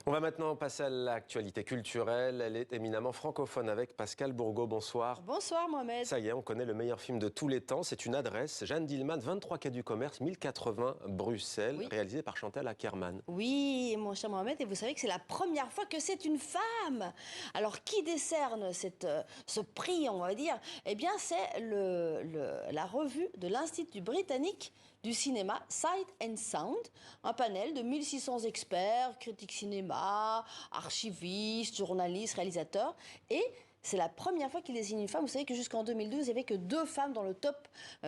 On va maintenant passer à l'actualité culturelle. Elle est éminemment francophone avec Pascal Bourgault. Bonsoir. Bonsoir Mohamed. Ça y est, on connaît le meilleur film de tous les temps. C'est une adresse, Jeanne Dielman, 23 quai du Commerce, 1080 Bruxelles, Oui. réalisé par Chantal Akerman. Oui, mon cher Mohamed, et vous savez que c'est la première fois que c'est une femme. Alors, qui décerne ce prix, on va dire? Eh bien, c'est la revue de l'Institut britannique du cinéma, Sight and Sound, un panel de 1600 experts, critiques cinéma, archivistes, journalistes, réalisateurs, et c'est la première fois qu'il désigne une femme. Vous savez que jusqu'en 2012, il n'y avait que 2 femmes dans le top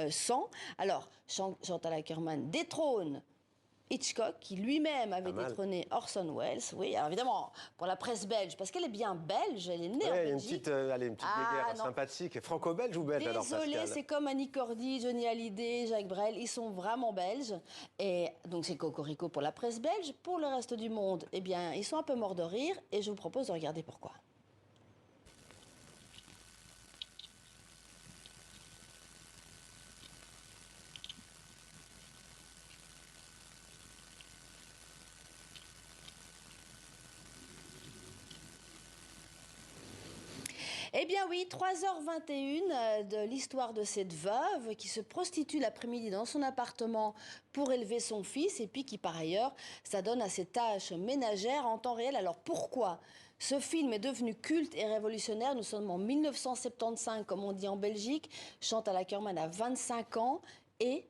100. Alors, Chantal Akerman détrône Hitchcock, qui lui-même avait détrôné Orson Welles. Oui, alors évidemment, pour la presse belge, parce qu'elle est bien belge, elle est née en Belgique. Une petite guéguerre sympathique. Franco-belge ou belge alors, Pascal? Désolée, c'est comme Annie Cordy, Johnny Hallyday, Jacques Brel, ils sont vraiment belges. Et donc c'est cocorico pour la presse belge. Pour le reste du monde, eh bien, ils sont un peu morts de rire, et je vous propose de regarder pourquoi. Eh bien oui, 3h21 de l'histoire de cette veuve qui se prostitue l'après-midi dans son appartement pour élever son fils et puis qui par ailleurs s'adonne à ses tâches ménagères en temps réel. Alors pourquoi ce film est devenu culte et révolutionnaire? Nous sommes en 1975, comme on dit en Belgique. Chantal Akerman a 25 ans et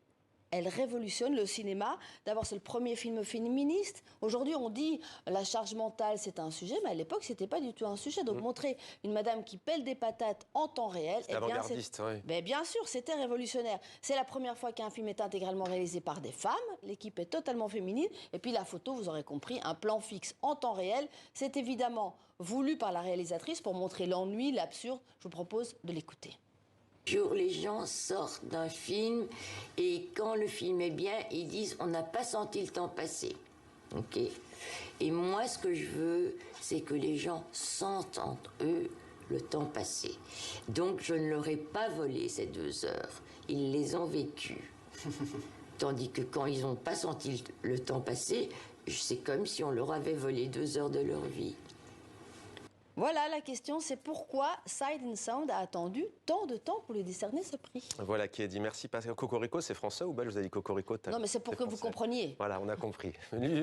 elle révolutionne le cinéma. D'abord, c'est le premier film féministe. Aujourd'hui, on dit la charge mentale, c'est un sujet, mais à l'époque, c'était pas du tout un sujet. Donc, montrer une madame qui pèle des patates en temps réel, c'est avant-gardiste, oui. Ben, bien sûr, c'était révolutionnaire. C'est la première fois qu'un film est intégralement réalisé par des femmes. L'équipe est totalement féminine. Et puis la photo, vous aurez compris, un plan fixe en temps réel. C'est évidemment voulu par la réalisatrice pour montrer l'ennui, l'absurde. Je vous propose de l'écouter. Les gens sortent d'un film et quand le film est bien, ils disent on n'a pas senti le temps passer. Ok. Et moi, ce que je veux, c'est que les gens sentent entre eux le temps passer. Donc, je ne leur ai pas volé ces 2 heures. Ils les ont vécues. Tandis que quand ils n'ont pas senti le temps passer, c'est comme si on leur avait volé 2 heures de leur vie. Voilà, la question, c'est pourquoi Sight and Sound a attendu tant de temps pour lui décerner ce prix. Voilà qui est dit. Merci Pascal. Cocorico, c'est français ou belge? Vous avez dit Cocorico? Non, mais c'est pour que vous compreniez. Voilà, on a compris.